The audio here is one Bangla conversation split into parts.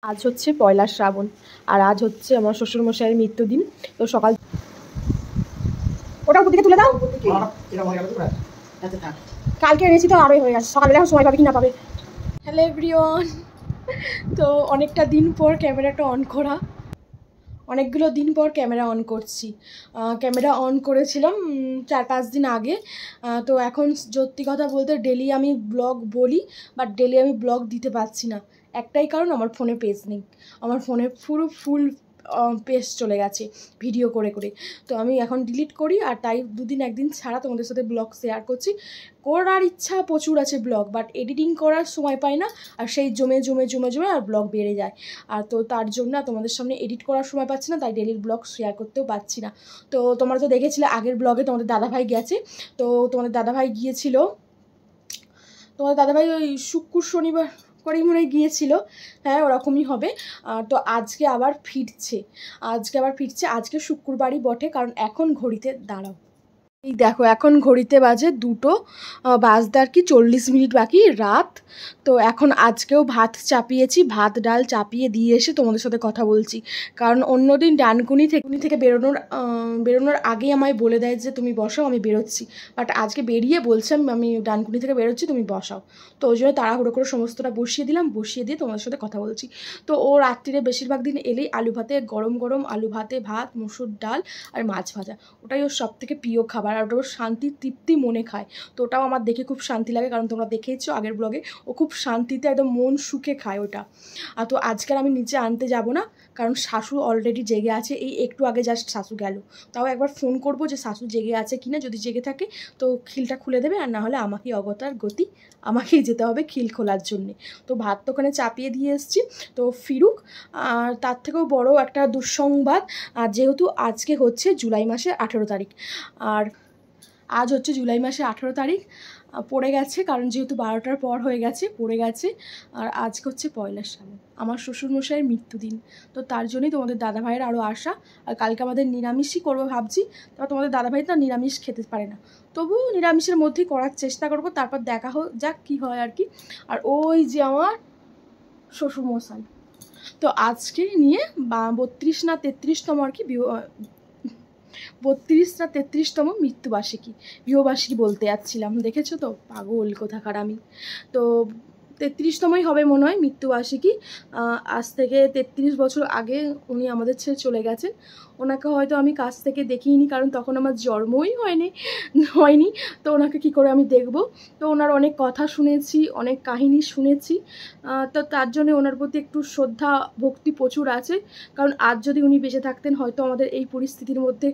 আজ হচ্ছে পয়লা শ্রাবণ আর আজ হচ্ছে আমার শ্বশুরমশাইয়ের মৃত্যুদিন। তো সকাল ওটা উপর দিকে তুলে দাও। কালকে এনেছি তো আরোই হয়ে গেছে, সকালবেলা সময় পাবে কি না পাবে। হ্যালো এভরিওয়ান, তো অনেকটা দিন পর ক্যামেরাটা অন করা, অনেকগুলো দিন পর ক্যামেরা অন করছি। ক্যামেরা অন করেছিলাম 4-5 দিন আগে। তো এখন সত্যি কথা বলতে ডেলি আমি ব্লগ বলি, বাট ডেলি আমি ব্লগ দিতে পারছি না। একটাই কারণ, আমার ফোনে পেজ নেই। আমার ফোনে পুরো ফুল পেজ চলে গেছে ভিডিও করে করে। তো আমি এখন ডিলিট করি, আর তাই 2-1 দিন ছাড়া তোমাদের সাথে ব্লগ শেয়ার করছি। করার ইচ্ছা প্রচুর আছে ব্লগ, বাট এডিটিং করার সময় পাই না, আর সেই জমে জমে জমে জমে আর ব্লগ বেড়ে যায়। আর তো তার জন্য তোমাদের সামনে এডিট করার সময় পাচ্ছি না, তাই ডেলি ব্লগ শেয়ার করতেও পারছি না। তো তোমরা তো দেখেছিলে আগের ব্লগে তোমাদের দাদাভাই গেছে। তো তোমাদের দাদাভাই গিয়েছিল, তোমাদের দাদাভাই ওই শুক্র শনিবার করেই মনে হয় গিয়েছিল, হ্যাঁ ওরকমই হবে। তো আজকে আবার ফিরছে, আজকে শুক্রবারই বটে, কারণ এখন ঘড়িতে দাঁড়াও, এই দেখো এখন ঘড়িতে বাজে 2টো বাজতে আর কি 40 মিনিট বাকি রাত। তো এখন আজকেও ভাত চাপিয়েছি, ভাত ডাল চাপিয়ে দিয়ে এসে তোমাদের সাথে কথা বলছি। কারণ অন্যদিন ডানকুনি থেকে বেরোনোর আগেই আমায় বলে দেয় যে তুমি বসাও, আমি বেরোচ্ছি। বাট আজকে বেরিয়ে বলছে আমি ডানকুনি থেকে বেরোচ্ছি, তুমি বসাও। তো ওই জন্য তাড়াহুড়ো করে সমস্তটা বসিয়ে দিলাম, বসিয়ে দিয়ে তোমাদের সাথে কথা বলছি। তো ও রাত্রিরে বেশিরভাগ দিন এলেই আলু ভাতে, গরম গরম আলু ভাতে ভাত, মসুর ডাল আর মাছ ভাজা, ওটাই ওর সব থেকে প্রিয় খাবার, আর ওটা ওর শান্তি তৃপ্তি মনে খায়। তো ওটাও আমার দেখে খুব শান্তি লাগে, কারণ তোমরা দেখেইছো আগের ব্লগে ও খুব শান্তিতে একদম মন সুখে খায় ওটা। তো আজকাল আমি নিচে আনতে যাব না, কারণ শাশু অলরেডি জেগে আছে। এই একটু আগে জাস্ট শাশু গেল, তাও একবার ফোন করব যে শাশু জেগে আছে কিনা, যদি জেগে থাকে তো খিলটা খুলে দেবে, আর না হলে আমাকেই অবতার গতি, আমাকেই যেতে হবে খিল খোলার জন্যে। তো ভাত তো ওখানে চাপিয়ে দিয়ে এসেছি, তো ফিরুক। আর তার থেকেও বড় একটা দুঃসংবাদ, যেহেতু আজকে হচ্ছে জুলাই মাসের 18 তারিখ, আর আজ হচ্ছে জুলাই মাসে 18 তারিখ পড়ে গেছে, কারণ যেহেতু 12টার পর হয়ে গেছে পড়ে গেছে। আর আজকে হচ্ছে পয়লা শ্রাবণ, আমার শ্বশুরমশাইয়ের মৃত্যুদিন। তো তার জন্যই তোমাদের দাদাভাইয়ের আরও আশা। আর কালকে আমাদের নিরামিষই করবো ভাবছি, তারপর তোমাদের দাদাভাই তো নিরামিষ খেতে পারে না, তবু নিরামিষের মধ্যেই করার চেষ্টা করবো, তারপর দেখা হোক যাক কী হয় আর কি। আর ওই যে আমার শ্বশুরমশাই, তো আজকে নিয়ে 32 না 33তম আর কি 32 না 33তম মৃত্যুবার্ষিকী, বিবাহবার্ষিকী বলতে যাচ্ছিলাম, দেখেছো তো পাগল কোথাকার আমি। তো 33তমই হবে মনে হয় মৃত্যুবার্ষিকী। আজ থেকে 33 বছর আগে উনি আমাদের ছেড়ে চলে গেছেন। ওনাকে হয়তো আমি কাছ থেকে দেখিনি, কারণ তখন আমার জন্মই হয়নি। তো ওনাকে কি করে আমি দেখব। তো ওনার অনেক কথা শুনেছি, অনেক কাহিনী শুনেছি, তো তার জন্য ওনার প্রতি একটু শ্রদ্ধা ভক্তি প্রচুর আছে। কারণ আজ যদি উনি বেঁচে থাকতেন, হয়তো আমাদের এই পরিস্থিতির মধ্যে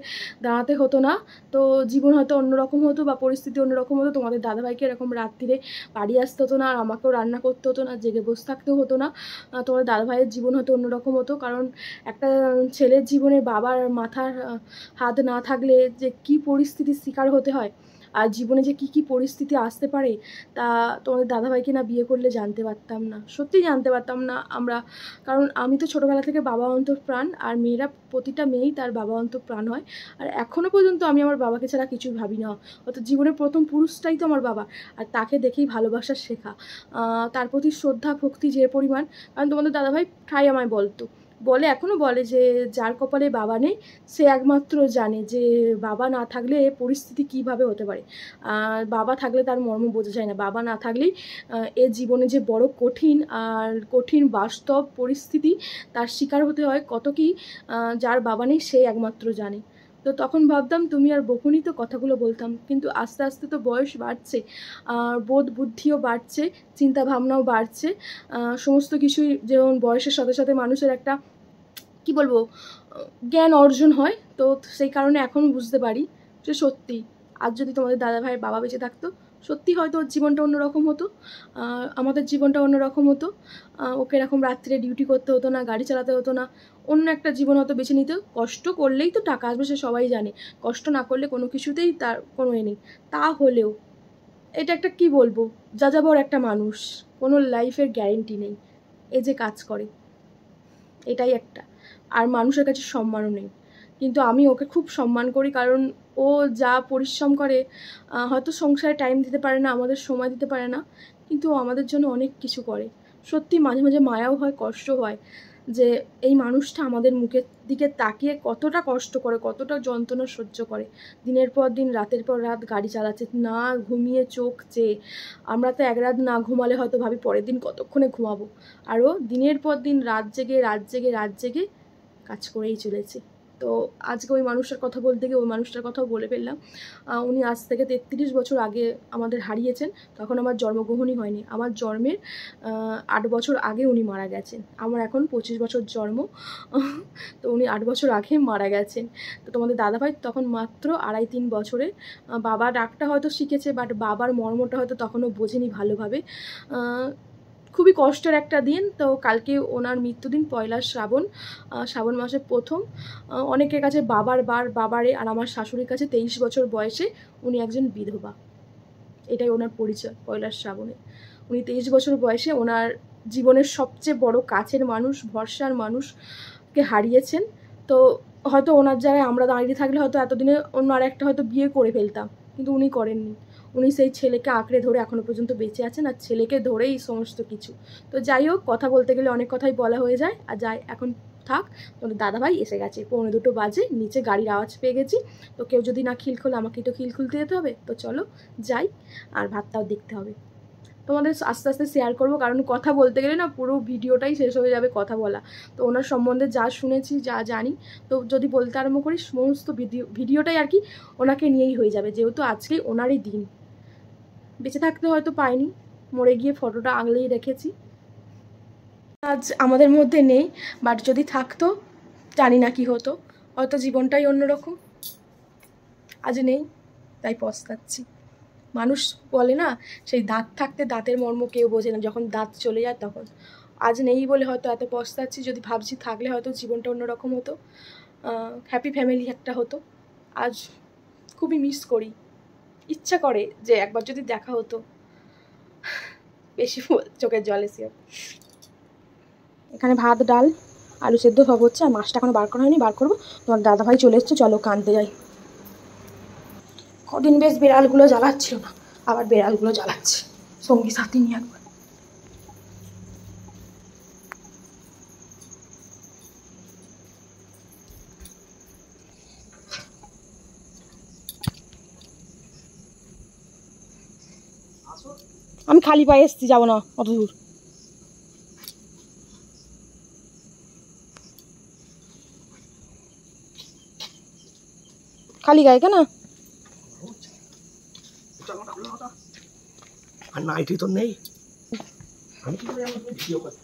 দাঁড়াতে হতো না। তো জীবন হয়তো অন্যরকম হতো, বা পরিস্থিতি অন্যরকম হতো। তোমাদের দাদাভাইকে এরকম রাত্রিরে বাড়ি আসতে হতো না, আর আমাকেও রান্না করতে হতো না, জেগে বসে থাকতেও হতো না। তোমাদের দাদাভাইয়ের জীবন হয়তো অন্যরকম হতো। কারণ একটা ছেলের জীবনে বাবার মাথার হাত না থাকলে যে কি পরিস্থিতির শিকার হতে হয়, আর জীবনে যে কি কি পরিস্থিতি আসতে পারে, তা তোমাদের দাদাভাইকে না বিয়ে করলে জানতে পারতাম না, সত্যিই জানতে পারতাম না আমরা। কারণ আমি তো ছোটোবেলা থেকে বাবা অন্তঃপ্রাণ, আর মেয়েরা প্রতিটা মেয়েই তার বাবা অন্তঃপ্রাণ হয়। আর এখনও পর্যন্ত আমি আমার বাবাকে ছাড়া কিছুই ভাবি না। অর্থাৎ জীবনের প্রথম পুরুষটাই তো আমার বাবা, আর তাকে দেখেই ভালোবাসা শেখা, তার প্রতি শ্রদ্ধা ভক্তি যে পরিমাণ। কারণ তোমাদের দাদাভাই ঠাই আমায় এখনও বলে যে যার কপালে বাবা নেই সে একমাত্র জানে যে বাবা না থাকলে পরিস্থিতি কিভাবে হতে পারে। বাবা থাকলে তার মর্ম বোঝা যায় না, বাবা না থাকলেই এ জীবনে যে বড় কঠিন বাস্তব পরিস্থিতি তার শিকার হতে হয়, কত কি যার বাবা নেই সে একমাত্র জানে। তো তখন ভাবতাম তুমি আর বকুনি, তো কথাগুলো বলতাম। কিন্তু আস্তে আস্তে তো বয়স বাড়ছে, বোধ বুদ্ধিও বাড়ছে, চিন্তা ভাবনাও বাড়ছে, সমস্ত কিছুই যেমন বয়সের সাথে সাথে মানুষের একটা কি বলবো জ্ঞান অর্জন হয়। তো সেই কারণে এখন বুঝতে পারি যে সত্যি আজ যদি তোমাদের দাদাভাইয়ের বাবা বেঁচে থাকতো, সত্যি হয়তো ওর জীবনটা অন্যরকম হতো, আমাদের জীবনটা অন্যরকম হতো। ওকে এরকম রাত্রে ডিউটি করতে হতো না, গাড়ি চালাতে হতো না, অন্য একটা জীবন হয়তো বেছে নিতে। কষ্ট করলেই তো টাকা আসবে, সে সবাই জানে। কষ্ট না করলে কোনো কিছুতেই তার কোনো নেই। তাহলেও এটা একটা কি বলবো যাযাবর একটা মানুষ, কোনো লাইফের গ্যারেন্টি নেই। এ যে কাজ করে এটাই একটা, আর মানুষের কাছে সম্মানও নেই। কিন্তু আমি ওকে খুব সম্মান করি, কারণ ও যা পরিশ্রম করে, হয়তো সংসারে টাইম দিতে পারে না, আমাদের সময় দিতে পারে না, কিন্তু ও আমাদের জন্য অনেক কিছু করে। সত্যি মাঝে মাঝে মায়াও হয়, কষ্ট হয় যে এই মানুষটা আমাদের মুখের দিকে তাকিয়ে কতটা কষ্ট করে, কতটা যন্ত্রণা সহ্য করে, দিনের পর দিন রাতের পর রাত গাড়ি চালাচ্ছে, না ঘুমিয়ে চোখ চেয়ে। আমরা তো এক রাত না ঘুমালে হয়তো ভাবি পরের দিন কতক্ষণে ঘুমাবো, আরও দিনের পর দিন রাত জেগে কাজ করেই চলেছে। তো আজকে ওই মানুষটার কথা বলতে গিয়ে ওই মানুষটার কথাও বলে ফেললাম। উনি আজ থেকে 33 বছর আগে আমাদের হারিয়েছেন। তখন আমার জন্মগ্রহণই হয়নি, আমার জন্মের 8 বছর আগে উনি মারা গেছেন। আমার এখন 25 বছর জন্ম, তো উনি 8 বছর আগে মারা গেছেন। তো তোমাদের দাদাভাই তখন মাত্র 2.5-3 বছরে। বাবা ডাকটা হয়তো শিখেছে, বাট বাবার মর্মটা হয়তো তখনও বোঝেনি ভালোভাবে। খুবই কষ্টের একটা দিন। তো কালকে ওনার মৃত্যুদিন, পয়লা শ্রাবণ মাসের প্রথম। অনেকের কাছে বাবারে, আর আমার শাশুড়ির কাছে 23 বছর বয়সে উনি একজন বিধবা, এটাই ওনার পরিচয় পয়লা শ্রাবণে। উনি 23 বছর বয়সে ওনার জীবনের সবচেয়ে বড় কাছের মানুষ, ভরসার মানুষকে হারিয়েছেন। তো হয়তো ওনার জায়গায় আমরা দাঁড়িয়ে থাকলে হয়তো এতদিনে অন্য আর একটা হয়তো বিয়ে করে ফেলতাম, কিন্তু উনি করেননি। উনি সেই ছেলেকে আঁকড়ে ধরে এখনও পর্যন্ত বেঁচে আছেন, আর ছেলেকে ধরেই সমস্ত কিছু। তো যাই হোক, কথা বলতে গেলে অনেক কথাই বলা হয়ে যায়। আর যাই, এখন থাক, তোমাদের দাদাভাই এসে গেছে, 1:45 বাজে, নিচে গাড়ির আওয়াজ পেয়ে গেছি। তো কেউ যদি না খিল খোলে আমাকেই তো খিল খুলতে যেতে হবে। তো চলো যাই, আর ভাতটাও দেখতে হবে। তোমাদের আস্তে আস্তে শেয়ার করবো, কারণ কথা বলতে গেলে না পুরো ভিডিওটাই শেষ হয়ে যাবে কথা বলা। তো ওনার সম্বন্ধে যা শুনেছি, যা জানি, তো যদি বলতে আরম্ভ করি সমস্ত ভিডিওটাই আর কি ওনাকে নিয়েই হয়ে যাবে, যেহেতু আজকেই ওনারই দিন। বেঁচে থাকতে হয়তো পাইনি, মরে গিয়ে ফটোটা আগলেই রেখেছি। আজ আমাদের মধ্যে নেই, বাট যদি থাকতো জানি না কি হতো, হয়তো জীবনটাই অন্যরকম। আজ নেই, তাই পস্তাচ্ছি। মানুষ বলে না, সেই দাঁত থাকতে দাঁতের মর্ম কেউ বোঝে না, যখন দাঁত চলে যায় তখন। আজ নেই বলে হয়তো এত পস্তাচ্ছি, যদি ভাবছি থাকলে হয়তো জীবনটা অন্যরকম হতো, হ্যাপি ফ্যামিলি একটা হতো। আজ খুবই মিস করি, ইচ্ছা করে যে একবার যদি দেখা হতো। বেশি চোখের জল এসে। এখানে ভাত, ডাল, আলু সেদ্ধ সব হচ্ছে, আর মাছটা এখনো বার করা হয়নি, বার করবো। তোমার দাদাভাই চলে এসছে, চলো কাঁদতে যাই। কদিন বেশ বিড়ালগুলো জ্বালাচ্ছিল না, আবার বিড়ালগুলো জ্বালাচ্ছে, সঙ্গী সাথী নিয়ে একবার। আমি খালি পায়ে এসছি, যাবো না অত দূর। খালি গায়ে কেন? আর নাইটি তো নেই, আমি কি করে ভিডিও করব?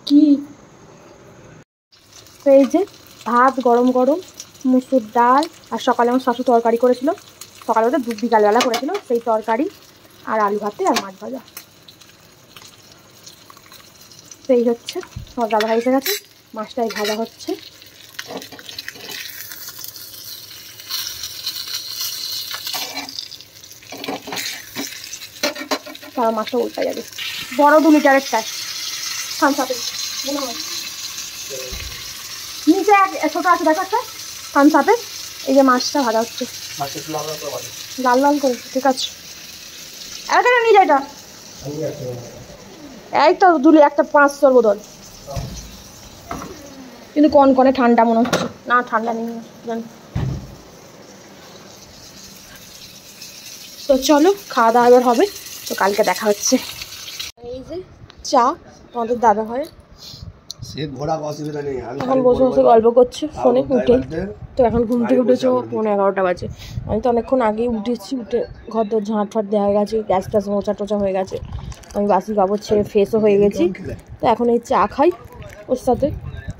কি এই যে ভাত গরম গরম, মুসুর ডাল, আর সকালে আমার শাশু তরকারি করেছিল, সকালে ওটা বিকালবেলা করেছিল, সেই তরকারি আর আলু ভাতে আর মাছ ভাজা। সেই হচ্ছে, আমার দাদা এসে গেছে, মাছটাই ভাজা হচ্ছে। তারা মাছটা উল্টা যাবে, বড় 2 লিটারের ট্যাঙ্ক থামসাপের মনে হয়, নিচে ছোটো আছে দেখো একটা থামসাপের। এই যে মাছটা ভাজা হচ্ছে লাল লাল করে, ঠিক আছে। এখানে নিয়ে যায়, এটা এই তো 2 একটা 500 বোতল, কিন্তু কনে ঠান্ডা মনে হচ্ছে না, ঠান্ডা নেই জানি। তো চলো খাওয়া দাওয়া এবার হবে, তো কালকে দেখা হচ্ছে। এই যে চা, তোমাদের দাদা হয় এখন বসে বসে গল্প করছে ফোনে উঠে। তো এখন ঘুম থেকে উঠেছে 11:30 বাজে। আমি তো অনেকক্ষণ আগেই উঠেছি, উঠে ঘর দর ঝাঁট ফাট দেওয়া হয়ে গেছে, গ্যাস ট্যাস মোচা টোচা হয়ে গেছে, আমি বাসি কাপড় ছেড়ে ফ্রেশও হয়ে গেছি। তো এখন এই চা খাই ওর সাথে,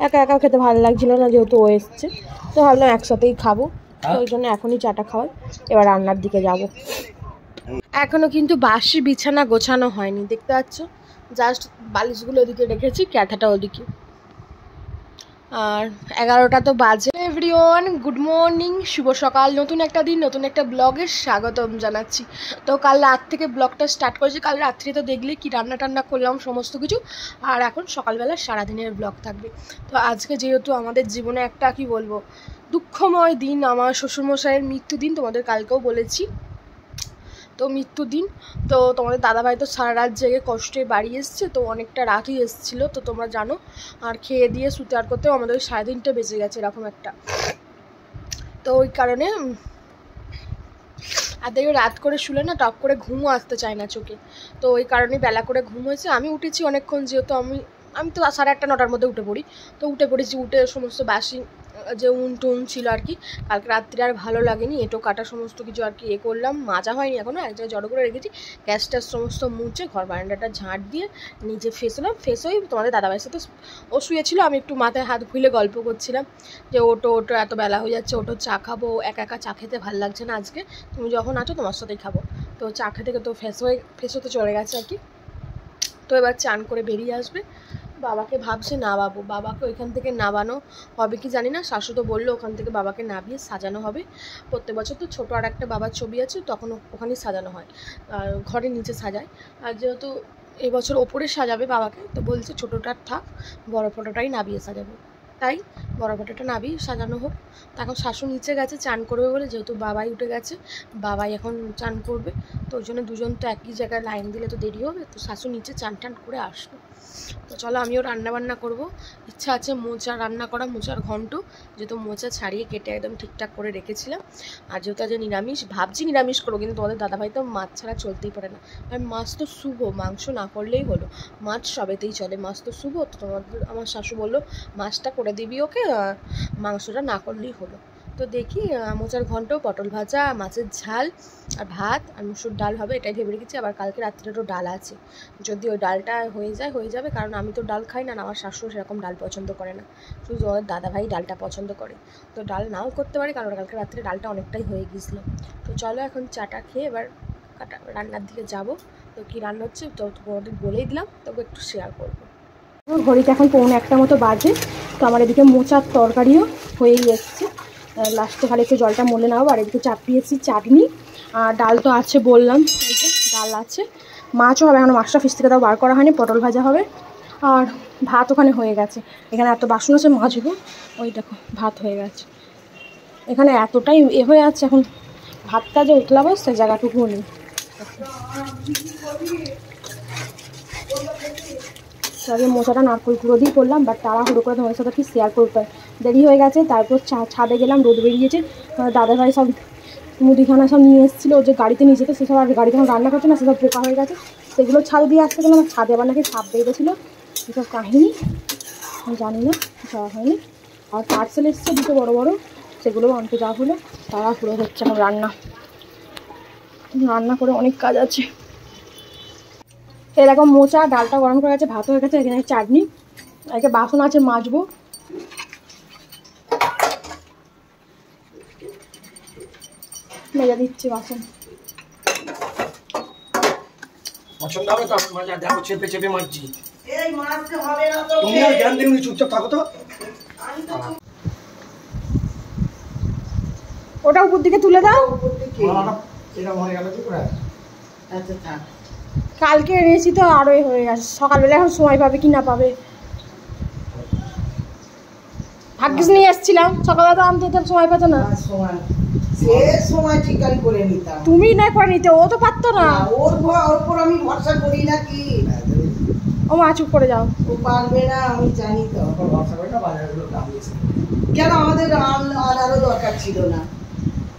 একা একা খেতে ভালো লাগছিল না, যেহেতু ও এসছে, তো ভাবলাম একসাথেই খাবো, তো ওই জন্য এখনই চাটা খাওয়াই। এবার রান্নার দিকে যাব। এখনও কিন্তু বাসি বিছানা গোছানো হয়নি, দেখতে পাচ্ছ, জাস্ট বালিশগুলো ওদিকে রেখেছি, ক্যাথাটা ওদিকে। আর 11টা তো বাজে। এভরিওয়ান গুড মর্নিং, শুভ সকাল, নতুন একটা দিন নতুন একটা ব্লগে স্বাগতম জানাচ্ছি। তো কাল রাত থেকে ব্লগটা স্টার্ট করেছি। কাল রাত্রে তো দেখলে কি রান্না টান্না করলাম সমস্ত কিছু, আর এখন সকালবেলা সারাদিনের ব্লগ থাকবে। তো আজকে যেহেতু আমাদের জীবনে একটা কি বলবো দুঃখময় দিন, আমার শ্বশুরমশাইয়ের মৃত্যুদিন, তোমাদের কালকেও বলেছি। তো মৃত্যুদিন, তো তোমাদের দাদাভাই তো সারা রাত জেগে কষ্টে বাড়ি এসছে, তো অনেকটা রাতই এসেছিলো, তো তোমরা জানো। আর খেয়ে দিয়ে শুতে আর করতেও আমাদের 3:30 বেজে গেছে এরকম একটা। তো ওই কারণে আর দেখবে রাত করে শুলে না টপ করে ঘুমও আসতে চায় না চোখে, তো ওই কারণে বেলা করে ঘুম হয়েছে। আমি উঠেছি অনেকক্ষণ, যেহেতু আমি তো 8:30 9টার মধ্যে উঠে পড়ি। তো উঠে পড়েছি, উঠে সমস্ত বাসি যে উন ছিল আর কি, কালকে রাত্রে আর ভালো লাগেনি, এঁটো কাটা সমস্ত কিছু আর কি করলাম, মাজা হয়নি এখনও, এক জায়গায় জড়ো করে রেখেছি। গ্যাস ট্যাস সমস্ত মুছে ঘর বারান্দাটা ঝাঁট দিয়ে নিজে ফ্রেশ হলাম। ফ্রেশ হয়ে তোমাদের দাদাভাইয়ের সাথে ও শুয়েছিল, আমি একটু মাথায় হাত খুলে গল্প করছিলাম যে ওটো এত বেলা হয়ে যাচ্ছে, ওটো চা খাবো, একা একা চা খেতে ভালো লাগছে না আজকে, তুমি যখন আছো তোমার সাথেই খাবো। তো চা খেতে তো ফ্রেশ হতে চলে গেছে আর কি। তো এবার চান করে বেরিয়ে আসবে। বাবাকে ভাবছে নামাবো, বাবাকে ওইখান থেকে নামানো হবে কি জানি না। শাশু তো বললো ওখান থেকে বাবাকে নামিয়ে সাজানো হবে। প্রত্যেক বছর তো ছোটো আর একটা বাবার ছবি আছে, তখন ওখানেই সাজানো হয়, আর ঘরের নিচে সাজায়। আর যেহেতু এবছর ওপরে সাজাবে বাবাকে, তো বলছে ছোটোটার থাক, বড় ফটোটাই নামিয়ে সাজাবো। তাই বড় ফটোটা নামিয়ে সাজানো হোক। তখন শাশু নিচে গেছে চান করবে বলে, যেহেতু বাবাই উঠে গেছে, বাবাই এখন চান করবে। তো ওই জন্য দুজন তো একই জায়গায় লাইন দিলে তো দেরি হবে, তো শাশু নিচে চান টান করে আসবে। তো চলো আমিও রান্নাবান্না করবো, ইচ্ছা আছে মোচা রান্না করা, মোচার ঘন্ট, যেহেতু মোচা ছাড়িয়ে কেটে একদম ঠিকঠাক করে রেখেছিলাম। আর যেহেতু আজ নিরামিষ, ভাবছি নিরামিষ করবো, কিন্তু তোমাদের দাদাভাই তো মাছ ছাড়া চলতেই পারে না। আর মাছ তো শুভ, মাংস না করলেই হলো, মাছ সবেতেই চলে, মাছ তো শুভ। তো আমার শাশু বললো মাছটা করে দিবি ওকে, মাংসটা না করলেই হলো। তো দেখি মোচার ঘন্ট, পটল ভাজা, মাছের ঝাল আর ভাত আর মুসুর ডাল হবে, এটাই ভেবে রেখেছি। আবার কালকে রাত্রেরও ডাল আছে, যদি ওই ডালটা হয়ে যাবে, কারণ আমি তো ডাল খাই না, আমার শাশুড়ি সেরকম ডাল পছন্দ করে না, শুধু ওদের দাদাভাই ডালটা পছন্দ করে। তো ডাল নাও করতে পারি, কারণ কালকে রাত্রে ডালটা অনেকটাই হয়ে গিয়েছিল। তো চলো এখন চাটা খেয়ে এবার রান্নার দিকে যাব। তো কী রান্না হচ্ছে তো তোমাদের বলেই দিলাম, তবু একটু শেয়ার করবো। ঘড়িতে এখন 1:45 মতো বাজে। তো আমার এদিকে মোচার তরকারিও হয়েই এসছে, লাস্টে খালি একটু জলটা মলে নাও। আর এদিকে চাপিয়েছি চাটনি, আর ডাল তো আছে বললাম, এই যে ডাল আছে, মাছও হবে, এখন মাছটা ফ্রিজ থেকে তাও বার করা হয়নি, পটল ভাজা হবে। আর ভাত ওখানে হয়ে গেছে, এখানে এত বাসন আছে মাজবো, ওই দেখো ভাত হয়ে গেছে, এখানে এতটাই হয়ে আছে। এখন ভাতটা যে উতলা বসছে জায়গাটুকুও নেই। আগে মোচাটা নারকোল গুঁড়ো দিয়ে করলাম, বাট তাড়াহুড়ো করে তোমাদের সাথে কি শেয়ার করতে হয়, দেরি হয়ে গেছে। তারপর ছাদে গেলাম, রোদ বেরিয়েছে, দাদাভাই সব মুদিখানা সব নিয়ে এসেছিলো, যে গাড়িতে নিয়ে যেতে, সেসব আর গাড়িতে রান্না করছে না, সেসব পোকা হয়ে গেছে, সেগুলো ছাদে দিয়ে আসতে গেলাম। ছাদে আবার নাকি সাপ বেরিয়েছিলো, সেসব কাহিনি জানি না, যাওয়া হয়নি। আর পার্সেল এসছে দুটো বড়ো বড়ো, সেগুলোও আনতে যাওয়া হলো। তাড়াহুড়ো হচ্ছে এখন রান্না করে অনেক কাজ আছে। এরকম মোচা, ডালটা গরম করে গেছে, ভাত হয়ে গেছে, এখানে চাটনি, একে বাসন আছে মাজবো। মেজে দিচ্ছি বাসন। পছন্দ হবে তো মাজা, দেখো চেপে চেপে মারছি। এই মারতে হবে না তো, তুমি আর জ্ঞান দিও, চুপচাপ থাকো তো। ওটা উপর দিকে তুলে দাও। এটা মরে গেল কি করে? আচ্ছা থাক, কালকে এনেছি তো আরোই হয়ে গেছে, সকালবেলা এখন সময় পাবে কি না পাবে। ভাগ্যিস নিয়ে এসেছিলাম, সকালবেলা তো আনতে সময় পেতো না। সময় ঠিকারি করে নিতাম, তুমি না করে নিতে, ও তো পারতো না। ওর উপর আমি ভরসা করি না কি। ও মা চুপ করে যাও, ও পারবে না আমি জানি তো। ভরসা করে না, বাজারগুলো দাম দিয়েছে কেন আমাদের আনারও দরকার ছিল না,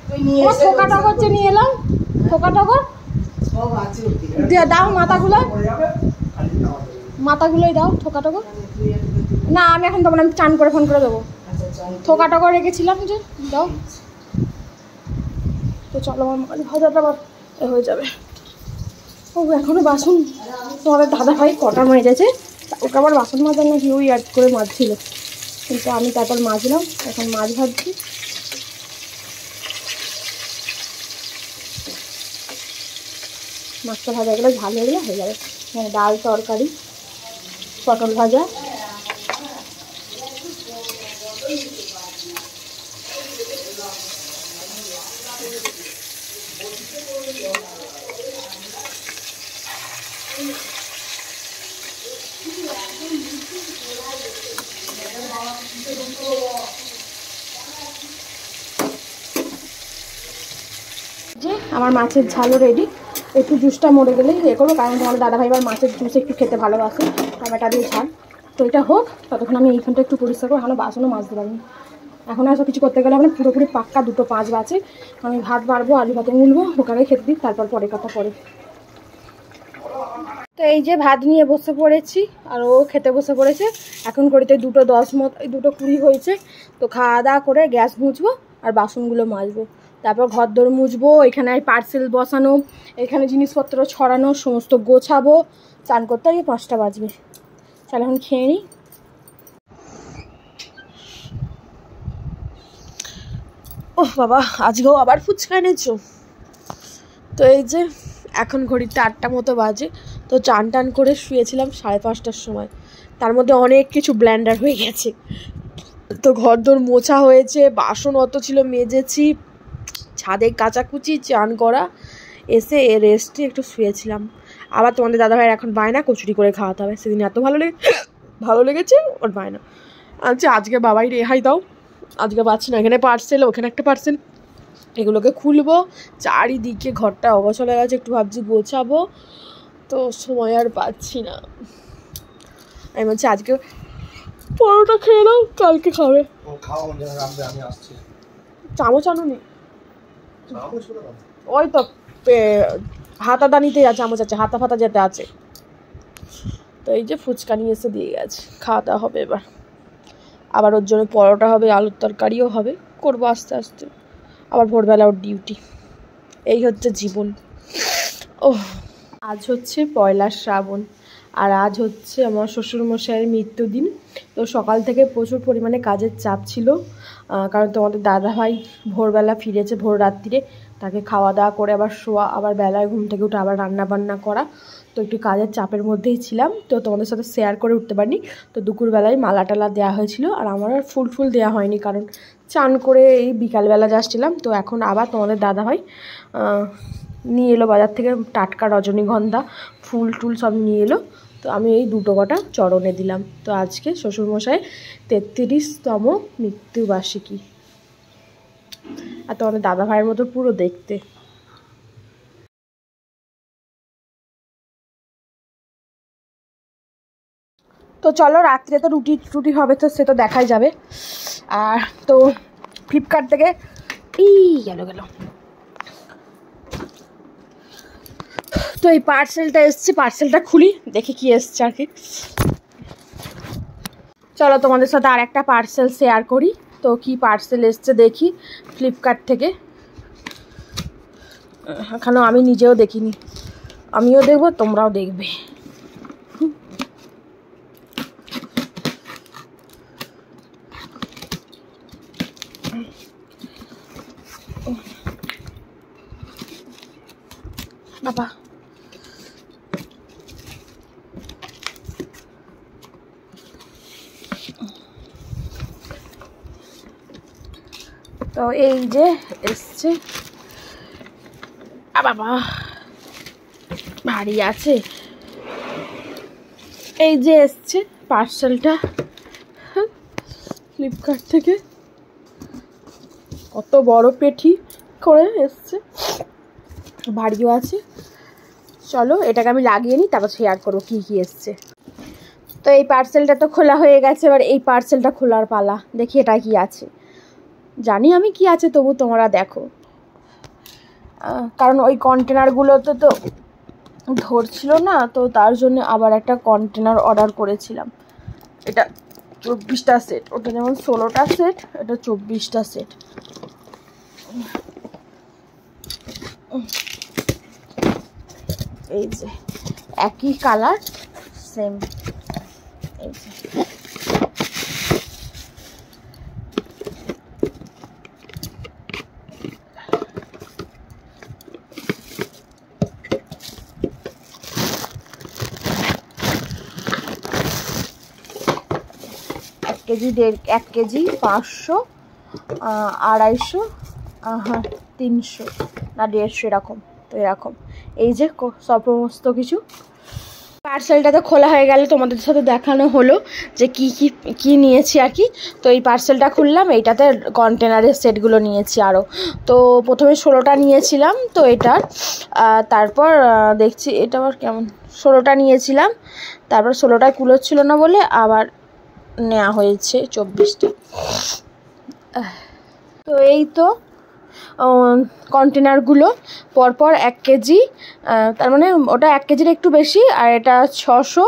তুই নিয়ে এসে ঠোকা টকর যে নিয়ে এলাম, ঠোকা টকর সব আছে দিয়ে দাও, মাথাগুলোই দাও, ঠোকা টকর না, আমি এখন তোমার আমি চান করে ফোন করে দেবো। ঠোকা টকর রেখেছিলাম যে, দাও। তো চলো আমার মাছ ভাজাটা আবার হয়ে যাবে। ও এখনো বাসন, তোমাদের দাদাভাই কটা মেজেছে, ওকে আবার বাসন মাজার নাকি ওই অ্যাড করে মাজছিল, কিন্তু আমি তারপর মাজলাম, এখন মাছ ভাজছি। মাছটা ভাজা গেলে ঝাল হয়ে গেলে হয়ে যাবে। ডাল, তরকারি, পটল ভাজা, আমার মাছের ঝালও রেডি। একটু জুসটা মরে গেলেই এ করবো, কারণ আমার দাদাভাই এবার মাছের জুস একটু খেতে ভালোবাসে, টমেটো দিয়ে ঝাল। তো এটা হোক, ততক্ষণ আমি এইখানটা একটু পরিষ্কার করবো। এখনও বাসনও মাজতে পারিনি, এখন আর সব কিছু করতে গেলে মানে পুরোপুরি পাক্কা 2:05 বাজে। আমি ভাত বাড়বো, আলু ভাতে মুলবো, ওখানে খেতে দিই, তারপর পরে কথা পরে। তো এই যে ভাত নিয়ে বসে পড়েছি, আর ও খেতে বসে পড়েছে। এখন করিতে 2:10 মতো, 2:20 হয়েছে। তো খাওয়া দাওয়া করে গ্যাস মুছবো আর বাসনগুলো মাজবো, তারপর ঘর দোর মুছবো, এখানে পার্সেল বসানো, এখানে জিনিসপত্র ছড়ানো, সমস্ত গোছাবো। চান করতে গিয়ে 5টা বাজবে। চল এখন খেয়ে নিই। ওহ বাবা, আজকেও আবার ফুচকা এনেছো। তো এই যে এখন ঘড়িতে 8টা মতো বাজে। তো চান টান করে শুয়েছিলাম 5:30টার সময়, তার মধ্যে অনেক কিছু ব্ল্যান্ডার হয়ে গেছে। তো ঘর দোর মোছা হয়েছে, বাসন অত ছিল মেজেছি, ছাদে কাচাকুচি, চান করা, এসে রেস্টে একটু শুয়েছিলাম। আবার তোমাদের দাদাভাইয়ের এখন বায়না কচুরি করে খাওয়াতে হবে। সেদিন এত ভালো লেগেছে ওর বায়না। আচ্ছা আজকে বাবাই রেহাই দাও, আজকে পাচ্ছি না। এখানে পার্সেল, ওখানে একটা পার্সেল, এগুলোকে খুলবো। চারিদিকে ঘরটা অবসর হয়ে গেছে, একটু ভাবছি গোছাবো, তো সময় আর পাচ্ছি না। আমি বলছি আজকে পরোটা খেয়ে নাও, কালকে খাবে। চামচ আনুনি? ওই তো হাতাদা নিতে যাচ্ছে, চামচ আছে, হাতা ফাতা যেতে আছে। তো এই যে ফুচকা নিয়ে এসে দিয়ে গেছে, খাওয়া দাওয়া হবে এবার। আবার ওর জন্য পরোটা হবে, আলুর তরকারিও হবে, করবো আস্তে আস্তে। আবার ভোরবেলা ওর ডিউটি। এই হচ্ছে জীবন। ওহ, আজ হচ্ছে 1 শ্রাবণ, আর আজ হচ্ছে আমার শ্বশুরমশাইয়ের মৃত্যুদিন। তো সকাল থেকে প্রচুর পরিমাণে কাজের চাপ ছিল, কারণ তোমাদের দাদাভাই ভোরবেলা ফিরেছে, ভোর রাত্রিরে। তাকে খাওয়া দাওয়া করে আবার শোয়া, আবার বেলায় ঘুম থেকে উঠে আবার রান্না বান্না করা। তো একটু কাজের চাপের মধ্যেই ছিলাম, তো তোমাদের সাথে শেয়ার করে উঠতে পারিনি। তো দুপুরবেলায় মালা টালা দেওয়া হয়েছিল, আর আমার আর ফুল দেওয়া হয়নি, কারণ চান করে এই বিকালবেলা যাচ্ছিলাম। তো এখন আবার তোমাদের দাদাভাই নিয়ে এলো বাজার থেকে টাটকা রজনীগন্ধা, ফুল টুল সব নিয়ে এলো। তো আমি এই 2 কটা চরণে দিলাম। তো আজকে শ্বশুরমশাই 33তম মৃত্যুবার্ষিকী। আর তোমাদের দাদা ভাইয়ের মতো পুরো দেখতে। তো চলো, রাত্রে তো রুটি হবে, তো সে তো দেখাই যাবে। আর তো ফ্লিপকার্ট থেকে গেল তো এই পার্সেলটা এসছে, পার্সেলটা খুলি, দেখি কি এসছে আর কি। চলো তোমাদের সাথে আর একটা পার্সেল শেয়ার করি। তো কি পার্সেল এসছে দেখি ফ্লিপকার্ট থেকে। এখনও আমি নিজেও দেখিনি, আমিও দেখবো, তোমরাও দেখবে। বাবা, তো এই যে এসছে, বাবা ভারী আছে। এই যে এসছে পার্সেলটা ফ্লিপকার্ট থেকে, কত বড় পেটি করে এসছে, ভারীও আছে। চলো এটাকে আমি লাগিয়ে নিই, তারপর শেয়ার করবো কি কি এসছে। তো এই পার্সেলটা তো খোলা হয়ে গেছে, এবার এই পার্সেলটা খোলার পালা। দেখি এটা কি আছে, জানি আমি কি আছে, তবু তোমরা দেখো, কারণ ওই কন্টেনারগুলোতে তো ধরছিল না, তো তার জন্য আবার একটা কন্টেনার অর্ডার করেছিলাম। এটা 24টা সেট, ওটা যেমন 16টা সেট, এটা 24টা সেট। এই যে একই কালার, সেম। এই যে কেজি 1 কেজি 500, 250, হ্যাঁ 300 না 150 এরকম। তো এরকম এই যে সমস্ত কিছু পার্সেলটা তো খোলা হয়ে গেল, তোমাদের সাথে দেখানো হলো যে কি নিয়েছি আর কি। তো এই পার্সেলটা খুললাম, এইটাতে কন্টেনারের সেটগুলো নিয়েছি আরও। তো প্রথমে 16টা নিয়েছিলাম, তো এটার তারপর দেখছি এটা আবার কেমন, 16টা নিয়েছিলাম, তারপর 16টায় কুলোচ্ছিল না বলে আবার নেওয়া হয়েছে 24টা। তো এই তো কন্টেনারগুলো পরপর 1 কেজি, তার মানে ওটা 1 কেজির একটু বেশি, আর এটা 600,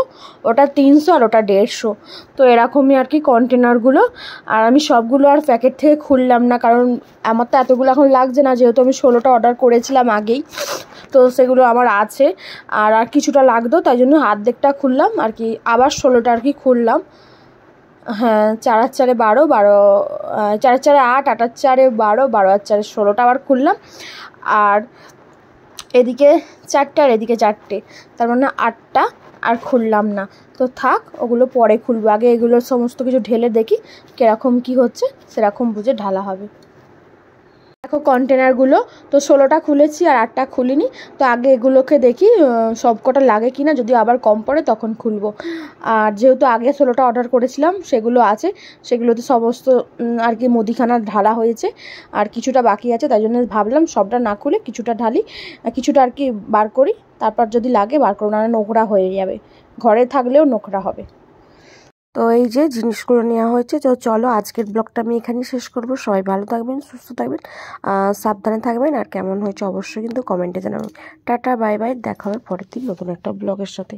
ওটা 300, আর ওটা 150। তো এরকমই আর কি কন্টেনারগুলো। আর আমি সবগুলো আর প্যাকেট থেকে খুললাম না, কারণ আমার তো এতগুলো এখন লাগছে না, যেহেতু আমি 16টা অর্ডার করেছিলাম আগেই, তো সেগুলো আমার আছে। আর কিছুটা লাগতো, তাই জন্য অর্ধেকটা খুললাম আর কি, আবার 16টা আর কি খুললাম। হ্যাঁ, 4 আর 4 12, 4 আর 4 8, 8 আর 4 12, 12 আর 4 16টা আবার খুললাম। আর এদিকে 4টে আর এদিকে 4টে, তার মানে 8টা আর খুললাম না। তো থাক, ওগুলো পরে খুলবো, আগে এগুলোর সমস্ত কিছু ঢেলে দেখি কীরকম কী হচ্ছে, সেরকম বুঝে ঢালা হবে। দেখো কন্টেনারগুলো তো 16টা খুলেছি আর 8টা খুলিনি। তো আগে এগুলোকে দেখি সব কটা লাগে কি না, যদি আবার কম পড়ে তখন খুলবো। আর যেহেতু আগে 16টা অর্ডার করেছিলাম সেগুলো আছে, সেগুলোতে সমস্ত আর কি মুদিখানা ঢালা হয়েছে, আর কিছুটা বাকি আছে, তাই জন্য ভাবলাম সবটা না খুলে কিছুটা ঢালি, কিছুটা আর কি বার করি, তারপর যদি লাগে বার করবো, না নোংরা হয়ে যাবে, ঘরে থাকলেও নোংরা হবে। তো এই যে জিনিসগুলো নেওয়া হয়েছে। তো চলো আজকের ব্লগটা আমি এখানেই শেষ করব। সবাই ভালো থাকবেন, সুস্থ থাকবেন, সাবধানে থাকবেন, আর কেমন হয়েছে অবশ্যই কিন্তু কমেন্টে জানাবেন। টাটা, বাই বাই, দেখা হবে পরের দিন নতুন একটা ব্লগের সাথে।